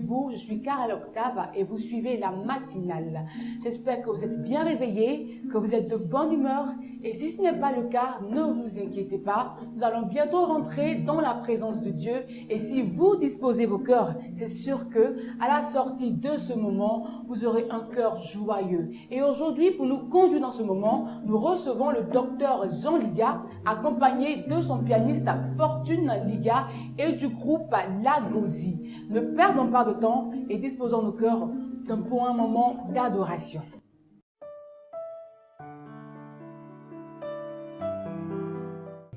vous, je suis Carole Octave et vous suivez la matinale. J'espère que vous êtes bien réveillés, que vous êtes de bonne humeur. Et si ce n'est pas le cas, ne vous inquiétez pas. Nous allons bientôt rentrer dans la présence de Dieu. Et si vous disposez vos cœurs, c'est sûr que à la sortie de ce moment, vous aurez un cœur joyeux. Et aujourd'hui, pour nous conduire dans ce moment, nous recevons le docteur Jean Liga, accompagné de son pianiste Fortune Liga et du groupe Lagosi. Ne perdons pas de temps et disposons nos cœurs pour un moment d'adoration.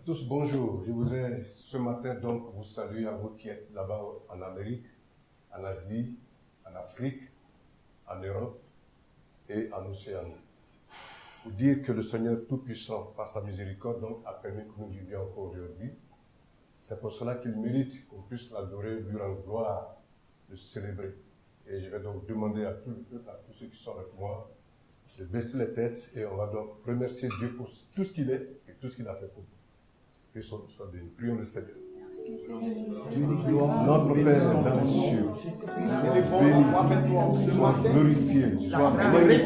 Tous, bonjour. Je voudrais ce matin donc vous saluer à vous qui êtes là-bas en Amérique, en Asie, en Afrique, en Europe et en Océanie. Vous dire que le Seigneur Tout-Puissant, par sa miséricorde, donc, a permis que nous vivions encore aujourd'hui. C'est pour cela qu'il mérite qu'on puisse l'adorer, lui rendre gloire, le célébrer. Et je vais donc demander à tout le peuple, à tous ceux qui sont avec moi, de baisser les têtes et on va donc remercier Dieu pour tout ce qu'il est et tout ce qu'il a fait pour nous. Que son nom soit béni. Prions le Seigneur. Notre Père dans les cieux, sois béni, sois glorifié, sois magnifié,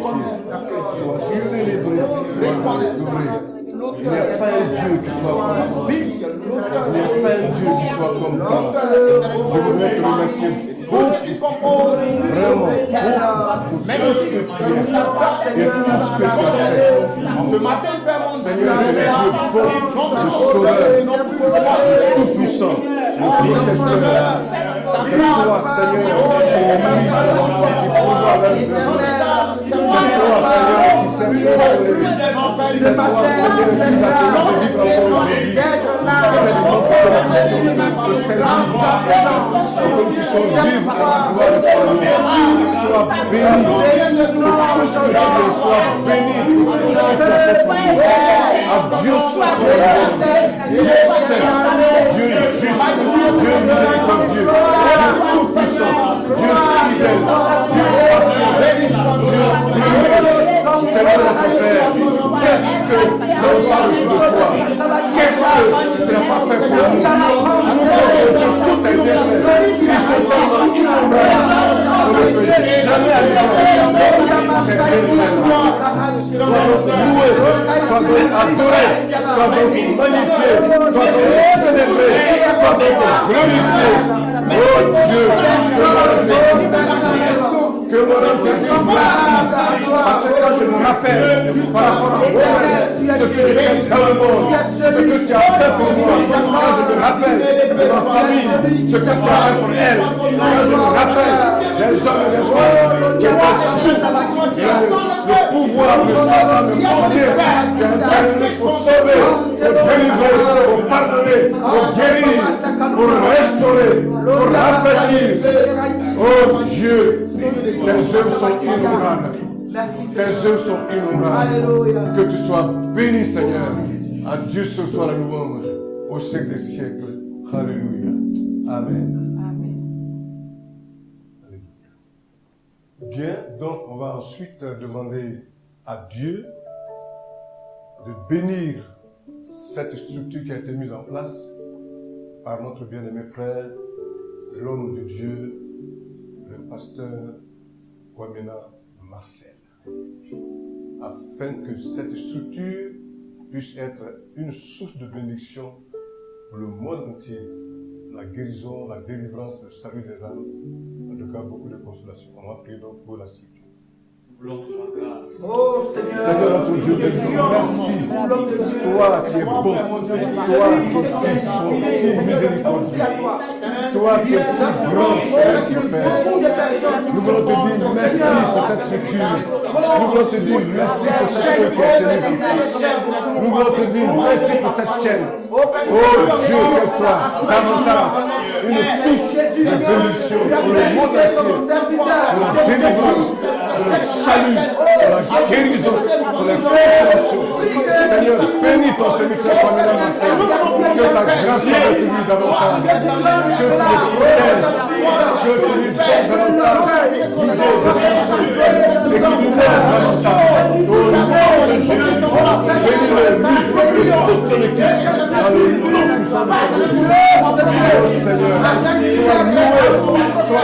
sois célébré, sois adoré. Il n'y a pas un Dieu qui soit comme toi. Il n'y a pas un Dieu qui soit comme toi. Je voudrais te remercier beaucoup, vraiment beaucoup pour tout ce que tu es et tout ce que tu as fait. Seigneur, tu es Dieu bon, le sauveur, le tout-puissant, le protecteur. C'est toi, Seigneur, qui pourvoit la vie. C'est toi, Seigneur, qui sert de soleil. C'est toi, Seigneur, qui va te vivre encore aujourd'hui. C'est notre que nous puissions vivre à la gloire de ton nom. Sois béni pour tout ce que tu es. Sois béni pour tout ce que tu as fait pour nous. À Dieu soit gloire. Dieu saint, Dieu juste, Dieu miséricordieux, Dieu tout-puissant, Dieu fidèle, Dieu patient, Dieu glorieux. Seigneur notre Père, qu'est-ce que nous parlons de toi? Qu'est-ce que tu n'as pas fait pour nous? Nous avons tout tes bienfaits qui se donnent innombrables. On ne peut jamais aller dans ces bienfaits-là. Sois donc loué, sois donc adoré, sois donc magnifié, sois donc célébré, sois donc glorifié. Oh Dieu, que mon âme te dise merci, parce que quand je me rappelle par rapport à toi, ce que tu fais dans le monde, ce que tu as fait pour moi, quand je me rappelle de ma famille, ce que tu as fait pour elle, quand je me rappelle des hommes et des femmes qui étaient sous le pouvoir de Satan de mon Dieu, tu es intervenu pour sauver, pour délivrer, pour pardonner, pour guérir, pour restaurer, pour rafraîchir. Oh Dieu, tes œuvres sont innombrables. Tes œuvres sont innombrables. Que tu sois béni, Seigneur. À Dieu ce soit la louange au siècle des siècles. Alléluia. Amen. Amen. Bien, donc on va ensuite demander à Dieu de bénir cette structure qui a été mise en place par notre bien-aimé frère, l'homme de Dieu, le pasteur Kwamena Marcel, afin que cette structure puisse être une source de bénédiction pour le monde entier, la guérison, la délivrance, le salut des âmes, en tout cas beaucoup de consolation. On va prier donc pour la structure. Oh Seigneur notre Dieu, merci. Toi qui es bon, toi qui es si miséricordieux, toi qui es si grand, Seigneur qui Père. Nous voulons te dire merci pour cette structure. Nous voulons te dire merci pour cette œuvre qui a été mise en place. Nous voulons te dire merci pour cette chaîne. Oh Dieu, qu'elle soit davantage une source de bénédiction pour le monde entier, pour la délivrance, pour le salut, pour la guérison, pour la consolation. Seigneur, bénis ton serviteur Kwamena Marcel, que ta grâce soit avec lui davantage, que tu le protèges, que tu lui donnes davantage d'idées, de conseils, et qu'il nous donne davantage. Au nom de Jésus, bénis-le, lui, et toute son équipe, dans le nom puissant de Jésus. Oh Seigneur, sois loué, sois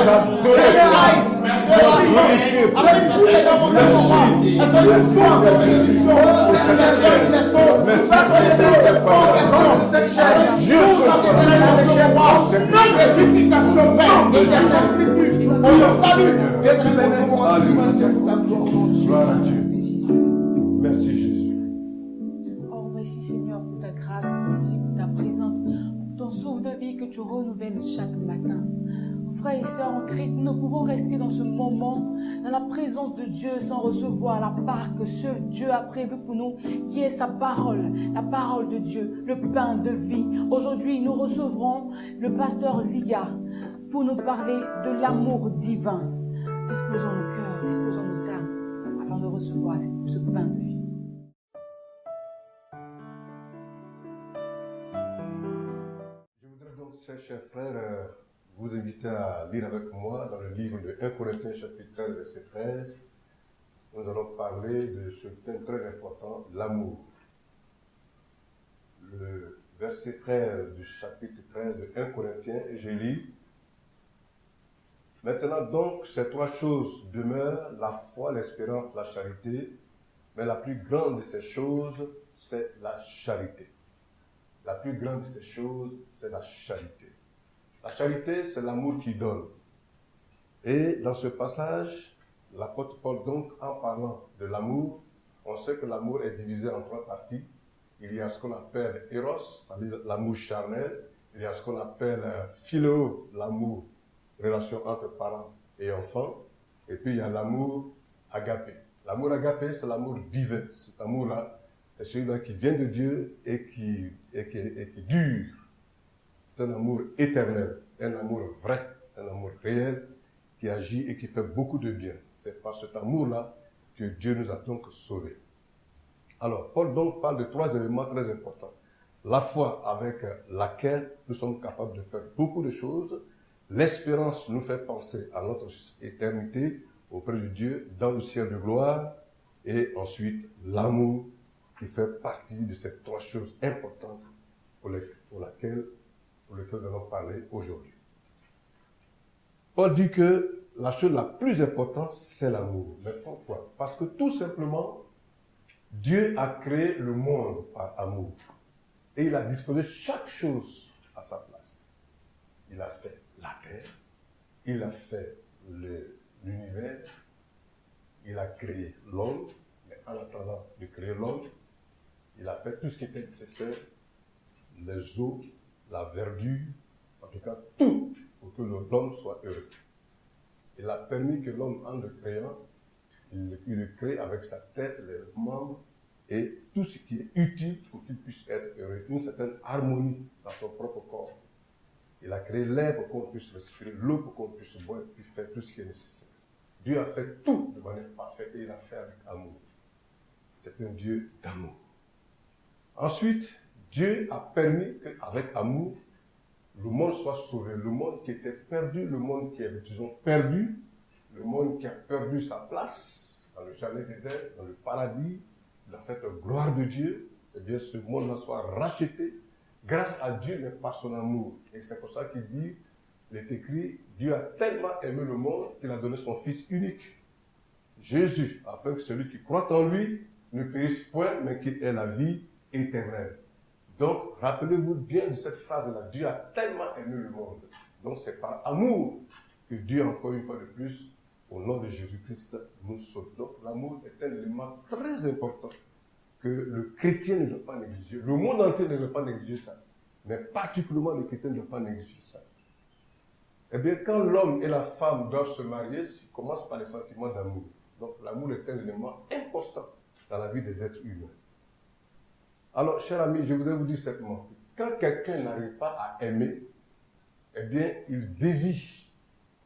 Gloire à Dieu. Merci Jésus. Oh, merci Seigneur pour ta grâce, merci pour ta présence, pour ton souffle de vie que tu renouvelles chaque matin. Frères et sœurs en Christ, nous ne pouvons rester dans ce moment, dans la présence de Dieu, sans recevoir la part que seul Dieu a prévue pour nous, qui est sa parole, la parole de Dieu, le pain de vie. Aujourd'hui, nous recevrons le pasteur Liga pour nous parler de l'amour divin. Disposons nos cœurs, disposons nos âmes, afin de recevoir ce pain de vie. Je voudrais donc, chers frères, vous inviter à lire avec moi dans le livre de 1 Corinthiens chapitre 13, verset 13. Nous allons parler de ce thème très important, l'amour. Le verset 13 du chapitre 13 de 1 Corinthiens, et je lis. Maintenant donc, ces trois choses demeurent, la foi, l'espérance, la charité, mais la plus grande de ces choses, c'est la charité. La plus grande de ces choses, c'est la charité. La charité, c'est l'amour qui donne. Et dans ce passage, l'apôtre Paul, donc, en parlant de l'amour, on sait que l'amour est divisé en trois parties. Il y a ce qu'on appelle Eros, c'est-à-dire l'amour charnel. Il y a ce qu'on appelle Philéo, l'amour, relation entre parents et enfants. Et puis il y a l'amour agapé. L'amour agapé, c'est l'amour divin. Cet amour-là, c'est celui-là qui vient de Dieu et qui dure. C'est un amour éternel, un amour vrai, un amour réel qui agit et qui fait beaucoup de bien. C'est par cet amour-là que Dieu nous a donc sauvés. Alors, Paul donc parle de trois éléments très importants. La foi avec laquelle nous sommes capables de faire beaucoup de choses. L'espérance nous fait penser à notre éternité auprès de Dieu dans le ciel de gloire. Et ensuite, l'amour qui fait partie de ces trois choses importantes pour lesquelles nous allons parler aujourd'hui. Paul dit que la chose la plus importante, c'est l'amour. Mais pourquoi? Parce que tout simplement, Dieu a créé le monde par amour. Et il a disposé chaque chose à sa place. Il a fait la terre, il a fait l'univers, il a créé l'homme, mais en attendant de créer l'homme, il a fait tout ce qui était nécessaire, les eaux, la verdure, en tout cas tout, pour que l'homme soit heureux. Il a permis que l'homme, en le créant, il le crée avec sa tête, les membres et tout ce qui est utile pour qu'il puisse être heureux, une certaine harmonie dans son propre corps. Il a créé l'air pour qu'on puisse respirer, l'eau pour qu'on puisse boire, puis faire tout ce qui est nécessaire. Dieu a fait tout de manière parfaite et il a fait avec amour. C'est un Dieu d'amour. Ensuite, Dieu a permis qu'avec amour, le monde soit sauvé. Le monde qui était perdu, le monde qui est, disons, perdu, le monde qui a perdu sa place dans le jardin d'Éden, dans le paradis, dans cette gloire de Dieu, eh bien, ce monde-là soit racheté grâce à Dieu, mais par son amour. Et c'est pour ça qu'il dit, il est écrit, Dieu a tellement aimé le monde qu'il a donné son Fils unique, Jésus, afin que celui qui croit en lui ne périsse point, mais qu'il ait la vie éternelle. Donc, rappelez-vous bien de cette phrase-là, Dieu a tellement aimé le monde. Donc, c'est par amour que Dieu, encore une fois de plus, au nom de Jésus-Christ, nous sauve. Donc, l'amour est un élément très important que le chrétien ne doit pas négliger. Le monde entier ne doit pas négliger ça. Mais particulièrement le chrétien ne doit pas négliger ça. Eh bien, quand l'homme et la femme doivent se marier, ils commencent par les sentiments d'amour. Donc, l'amour est un élément important dans la vie des êtres humains. Alors, chers amis, je voudrais vous dire simplement que quand quelqu'un n'arrive pas à aimer, eh bien, il dévie.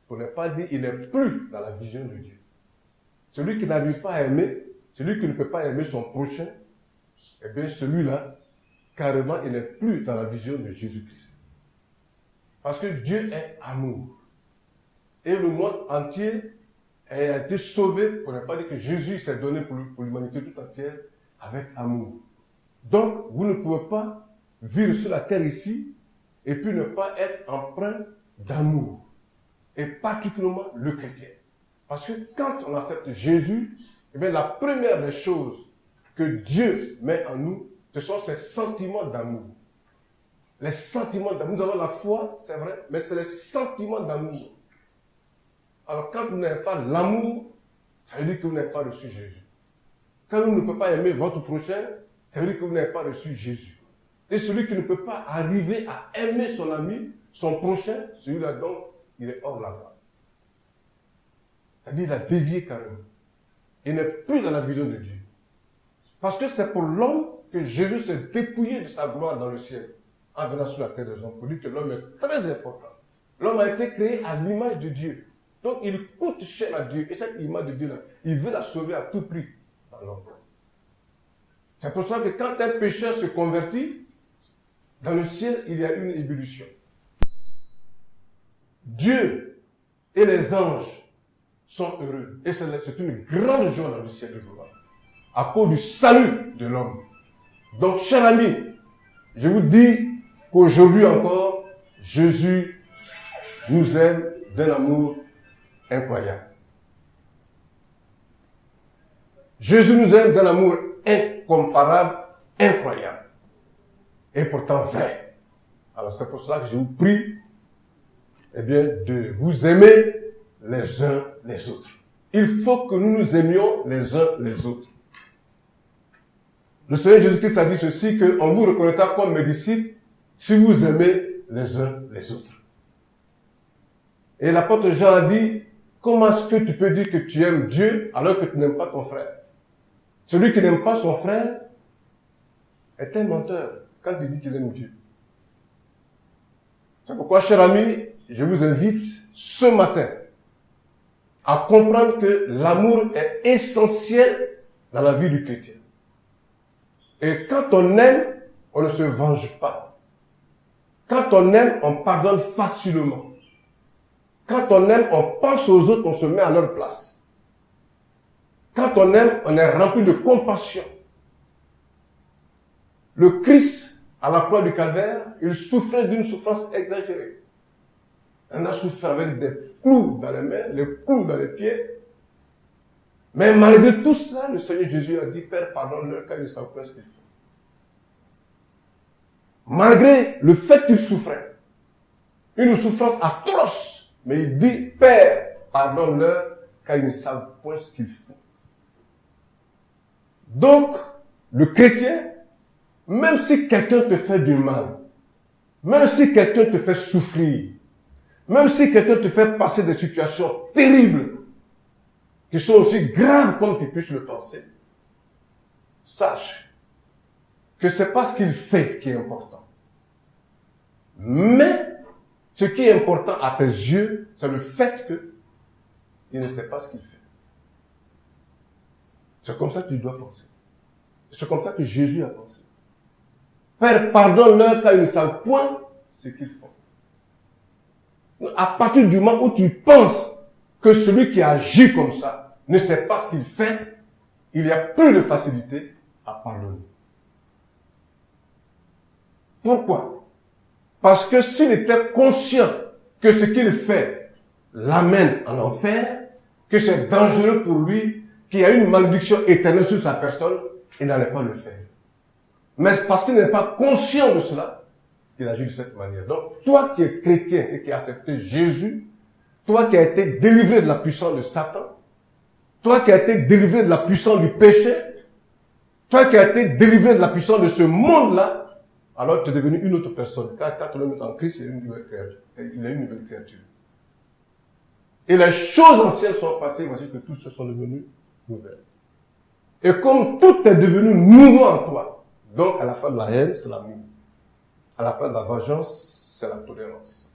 Pour ne pas dire, il n'est plus dans la vision de Dieu. Celui qui n'arrive pas à aimer, celui qui ne peut pas aimer son prochain, eh bien, celui-là, carrément, il n'est plus dans la vision de Jésus-Christ. Parce que Dieu est amour. Et le monde entier a été sauvé, pour ne pas dire que Jésus s'est donné pour l'humanité tout entière, avec amour. Donc, vous ne pouvez pas vivre sur la terre ici, et puis ne pas être empreint d'amour. et particulièrement le chrétien. Parce que quand on accepte Jésus, eh bien, la première des choses que Dieu met en nous, ce sont ses sentiments d'amour. Les sentiments d'amour. Nous avons la foi, c'est vrai, mais c'est les sentiments d'amour. Alors quand vous n'avez pas l'amour, ça veut dire que vous n'avez pas reçu Jésus. Quand vous ne pouvez pas aimer votre prochain, ça veut dire que vous n'avez pas reçu Jésus. Et celui qui ne peut pas arriver à aimer son ami, son prochain, celui-là donc, il est hors la loi. C'est-à-dire qu'il a dévié carrément. Il n'est plus dans la vision de Dieu. Parce que c'est pour l'homme que Jésus s'est dépouillé de sa gloire dans le ciel, en venant sur la terre des hommes, pour dire que l'homme est très important. L'homme a été créé à l'image de Dieu. Donc il coûte cher à Dieu. Et cette image de Dieu-là, il veut la sauver à tout prix dans l'homme. C'est pour ça que quand un pécheur se convertit, dans le ciel, il y a une ébullition. Dieu et les anges sont heureux. Et c'est une grande joie dans le ciel de gloire. À cause du salut de l'homme. Donc, chers amis, je vous dis qu'aujourd'hui encore, Jésus nous aime d'un amour incroyable. Jésus nous aime d'un amour incomparable, incroyable. Et pourtant vrai. Alors c'est pour cela que je vous prie, eh bien, de vous aimer les uns les autres. Il faut que nous nous aimions les uns les autres. Le Seigneur Jésus-Christ a dit ceci, qu'on vous reconnaîtra comme mes disciples si vous aimez les uns les autres. Et l'apôtre Jean a dit, comment est-ce que tu peux dire que tu aimes Dieu alors que tu n'aimes pas ton frère? Celui qui n'aime pas son frère est un menteur quand il dit qu'il aime Dieu. C'est pourquoi, chers amis, je vous invite ce matin à comprendre que l'amour est essentiel dans la vie du chrétien. Et quand on aime, on ne se venge pas. Quand on aime, on pardonne facilement. Quand on aime, on pense aux autres, on se met à leur place. Quand on aime, on est rempli de compassion. Le Christ, à la croix du calvaire, il souffrait d'une souffrance exagérée. Il a souffert avec des clous dans les mains, les clous dans les pieds. Mais malgré tout ça, le Seigneur Jésus a dit, Père, pardonne-leur car ils ne savent pas ce qu'ils font. Malgré le fait qu'il souffrait, une souffrance atroce, mais il dit, Père, pardonne-leur car ils ne savent point ce qu'ils font. Donc, le chrétien, même si quelqu'un te fait du mal, même si quelqu'un te fait souffrir, même si quelqu'un te fait passer des situations terribles, qui sont aussi graves comme tu puisses le penser, sache que c'est pas ce qu'il fait qui est important. Mais, ce qui est important à tes yeux, c'est le fait que il ne sait pas ce qu'il fait. C'est comme ça que tu dois penser. C'est comme ça que Jésus a pensé. Père, pardonne-leur car ils ne savent point ce qu'ils font. À partir du moment où tu penses que celui qui agit comme ça ne sait pas ce qu'il fait, il y a plus de facilité à pardonner. Pourquoi? Parce que s'il était conscient que ce qu'il fait l'amène en enfer, que c'est dangereux pour lui, qu'il y a une malédiction éternelle sur sa personne, il n'allait pas le faire. Mais parce qu'il n'est pas conscient de cela, il agit de cette manière. Donc, toi qui es chrétien et qui as accepté Jésus, toi qui as été délivré de la puissance de Satan, toi qui as été délivré de la puissance du péché, toi qui as été délivré de la puissance de ce monde-là, alors tu es devenu une autre personne. Car quand on est en Christ, il est une nouvelle créature. Il est une nouvelle créature. Et les choses anciennes sont passées, voici que toutes choses sont devenues nouvelles. Et comme tout est devenu nouveau en toi, donc à la fin de la haine, c'est l'amour. À la place de la vengeance, c'est la tolérance.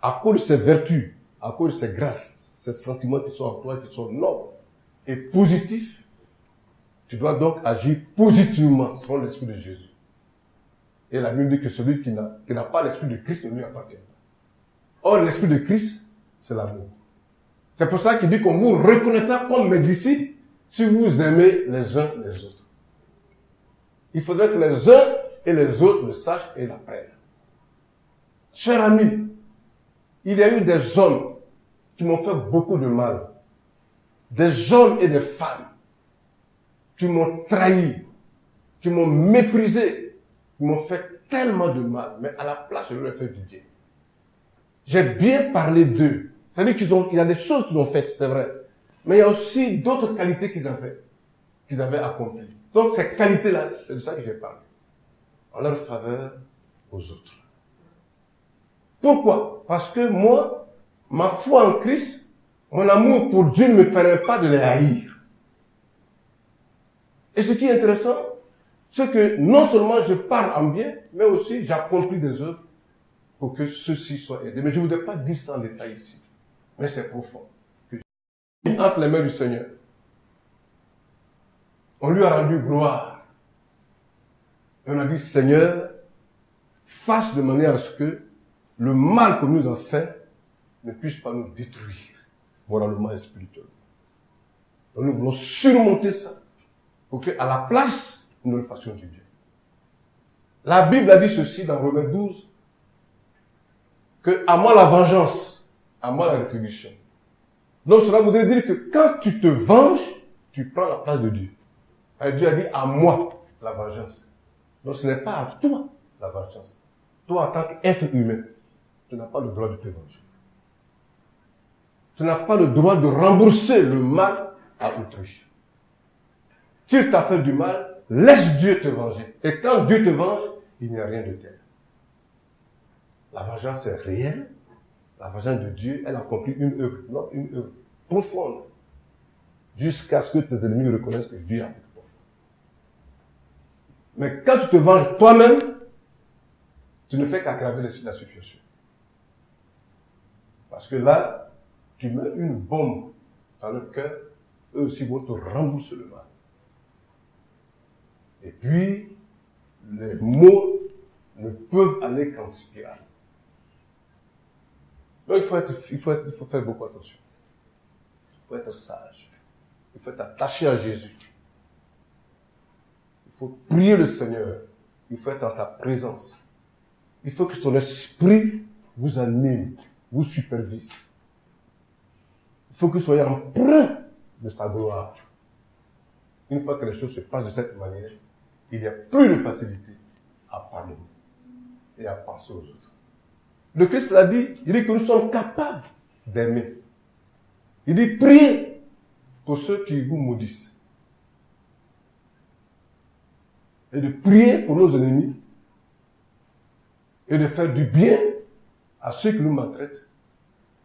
À cause de ces vertus, à cause de ces grâces, ces sentiments qui sont en toi, qui sont nobles et positifs, tu dois donc agir positivement selon l'esprit de Jésus. Et la Bible dit que celui qui n'a pas l'esprit de Christ ne lui appartient pas. Or, l'esprit de Christ, c'est l'amour. C'est pour ça qu'il dit qu'on vous reconnaîtra comme mes disciples si vous aimez les uns les autres. Il faudrait que les uns et les autres le sachent et l'apprennent. Chers amis, il y a eu des hommes qui m'ont fait beaucoup de mal. Des hommes et des femmes qui m'ont trahi, qui m'ont méprisé, qui m'ont fait tellement de mal. Mais à la place, je leur ai fait du bien. J'ai bien parlé d'eux. C'est-à-dire qu'il y a des choses qu'ils ont faites, c'est vrai. Mais il y a aussi d'autres qualités qu'ils avaient accomplies. Donc ces qualités-là, c'est de ça que j'ai parlé. En leur faveur aux autres. Pourquoi? Parce que moi, ma foi en Christ, mon amour pour Dieu ne me permet pas de les haïr. Et ce qui est intéressant, c'est que non seulement je parle en bien, mais aussi j'accomplis des œuvres pour que ceux-ci soient aidés. Mais je ne voudrais pas dire ça en détail ici. Mais c'est profond. Entre les mains du Seigneur, on lui a rendu gloire. Et on a dit, Seigneur, fasse de manière à ce que le mal que nous avons fait ne puisse pas nous détruire moralement et spirituellement. Donc nous voulons surmonter ça pour qu'à la place, nous le fassions du bien. La Bible a dit ceci dans Romains 12, que à moi la vengeance, à moi la rétribution. Donc cela voudrait dire que quand tu te venges, tu prends la place de Dieu. Et Dieu a dit à moi la vengeance. Donc ce n'est pas à toi la vengeance. Toi en tant qu'être humain, tu n'as pas le droit de te venger. Tu n'as pas le droit de rembourser le mal à autrui. S'il t'a fait du mal, laisse Dieu te venger. Et quand Dieu te venge, il n'y a rien de tel. La vengeance est réelle. La vengeance de Dieu, elle accomplit une œuvre, non une œuvre profonde, jusqu'à ce que tes ennemis reconnaissent que Dieu est avec toi. Mais quand tu te venges toi-même, tu ne fais qu'aggraver la situation. Parce que là, tu mets une bombe dans le cœur, eux aussi vont te rembourser le mal. Et puis, les mots ne peuvent aller qu'en spirale. Donc il faut faire beaucoup attention. Il faut être sage. Il faut être attaché à Jésus. Il faut prier le Seigneur. Il faut être dans sa présence. Il faut que son esprit vous anime, vous supervise. Il faut que vous soyez empreint de sa gloire. Une fois que les choses se passent de cette manière, il n'y a plus de facilité à pardonner et à penser aux autres. Le Christ l'a dit, il dit que nous sommes capables d'aimer. Il dit, priez pour ceux qui vous maudissent. Et de prier pour nos ennemis. Et de faire du bien à ceux qui nous maltraitent,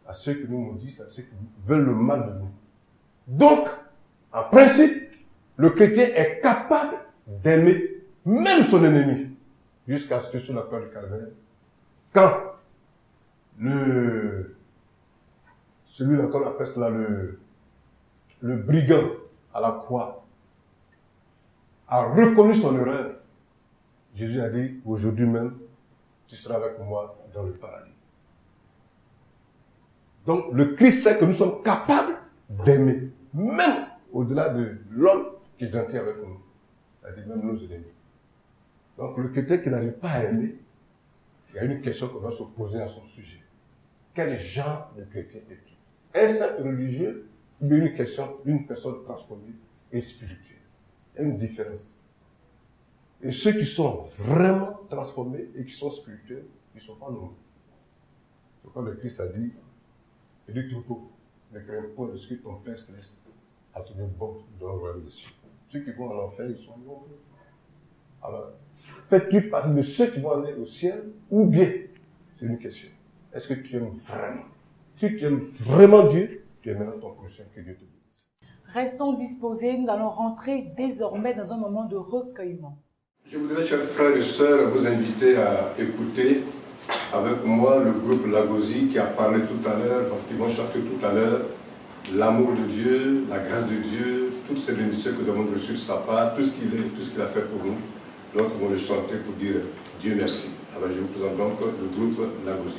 à ceux qui nous maudissent, à ceux qui veulent le mal de nous. Donc, en principe, le chrétien est capable d'aimer même son ennemi, jusqu'à ce que sur la croix du Calvaire, quand celui-là, qu'on appelle cela le brigand à la croix, a reconnu son erreur, Jésus a dit, aujourd'hui même, tu seras avec moi dans le paradis. Donc, le Christ sait que nous sommes capables d'aimer, même au-delà de l'homme qui est gentil avec nous. C'est-à-dire même nos ennemis. Donc, le chrétien qui n'arrive pas à aimer, il y a une question qu'on va se poser à son sujet. Quel genre de chrétien es-tu? Est-ce un religieux ou bien une personne transformée et spirituelle? Il y a une différence. Et ceux qui sont vraiment transformés et qui sont spirituels, ils ne sont pas nombreux. C'est comme le Christ a dit, il dit tout haut, ne crains pas de ce que ton Père céleste a tenu bon dans le royaume des cieux. Ceux qui vont en enfer, ils sont nombreux. Alors, fais-tu partie de ceux qui vont aller au ciel ou bien? C'est une question. Est-ce que tu aimes vraiment? Si tu aimes vraiment Dieu, tu aimeras ton prochain, que Dieu te bénisse. Restons disposés, nous allons rentrer désormais dans un moment de recueillement. Je voudrais, chers frères et sœurs, vous inviter à écouter avec moi le groupe Lagosi qui a parlé tout à l'heure, parce qu'ils vont chanter tout à l'heure l'amour de Dieu, la grâce de Dieu, toutes ces bénédictions que nous avons reçues de sa part, tout ce qu'il a fait pour nous. Donc, nous allons le chanter pour dire Dieu merci. Alors, je vous présente donc le groupe Lagosi.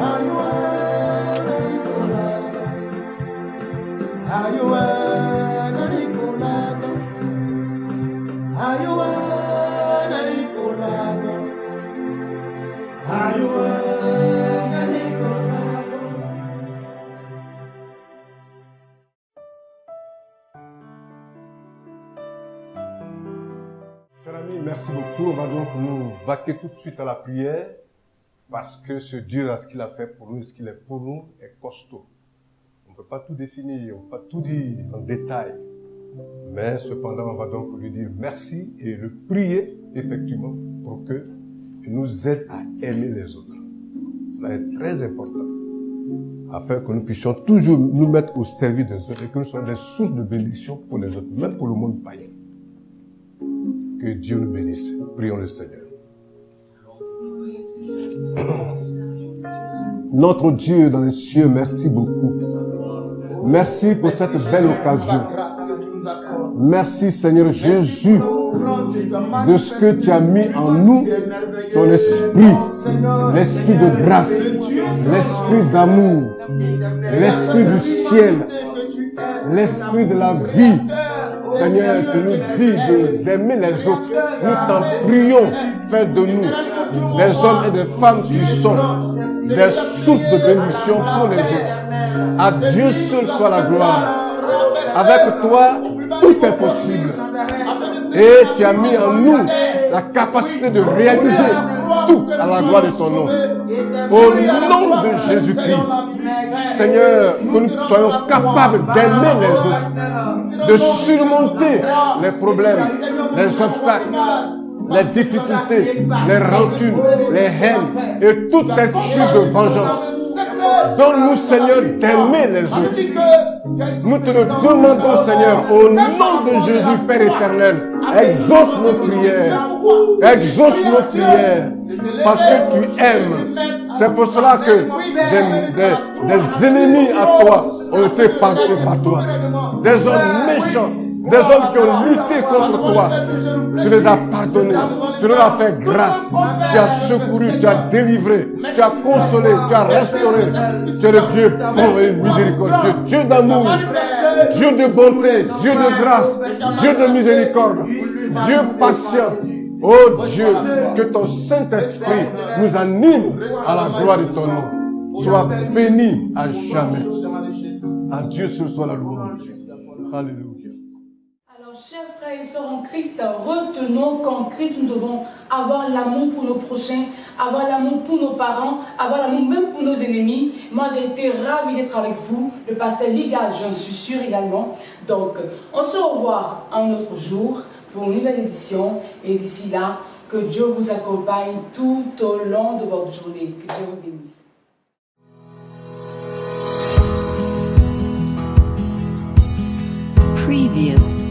Are you merci beaucoup. On va donc nous vaquer tout de suite à la prière parce que ce Dieu-là, ce qu'il a fait pour nous, ce qu'il est pour nous, est costaud. On ne peut pas tout définir, on ne peut pas tout dire en détail. Mais cependant, on va donc lui dire merci et le prier, effectivement, pour que il nous aide à aimer les autres. Cela est très important, afin que nous puissions toujours nous mettre au service des autres et que nous soyons des sources de bénédiction pour les autres, même pour le monde païen. Que Dieu nous bénisse. Prions le Seigneur. Notre Dieu dans les cieux, merci beaucoup. Merci pour cette belle occasion. Merci Seigneur Jésus de ce que tu as mis en nous, ton esprit, l'esprit de grâce, l'esprit d'amour, l'esprit du ciel, l'esprit de la vie. Seigneur, tu nous dis d'aimer les autres. Nous t'en prions, fais de nous des hommes et des femmes qui sont des sources de bénédiction pour les autres. À Dieu seul soit la gloire. Avec toi, tout est possible. Et tu as mis en nous la capacité de réaliser tout à la gloire de ton nom. Au nom de Jésus-Christ, Seigneur, que nous soyons capables d'aimer les autres, de surmonter les problèmes, les obstacles, les difficultés, les rancunes, les haines et tout esprit de vengeance. Donne-nous, Seigneur, d'aimer les autres. Nous te le demandons, Seigneur, au nom de Jésus, Père éternel. Exauce nos prières. Exauce nos prières. Parce que tu aimes. C'est pour cela que des ennemis à toi ont été pardonnés par toi. Des hommes méchants. Des hommes qui ont lutté contre toi, tu les as pardonnés, tu leur as fait grâce, tu as secouru, tu as délivré, tu as consolé, tu as restauré. Tu es le Dieu bon et miséricordieux, Dieu d'amour, Dieu de bonté, Dieu de grâce, Dieu de miséricorde, Dieu patient. Oh Dieu, que ton Saint-Esprit nous anime à la gloire de ton nom. Sois béni à jamais. À Dieu seul soit la louange. Alléluia. Chers frères et sœurs en Christ, retenons qu'en Christ nous devons avoir l'amour pour nos prochains, avoir l'amour pour nos parents, avoir l'amour même pour nos ennemis. Moi j'ai été ravie d'être avec vous, le pasteur Liga, j'en suis sûre également. Donc on se revoit un autre jour pour une nouvelle édition et d'ici là, que Dieu vous accompagne tout au long de votre journée. Que Dieu vous bénisse. Preview.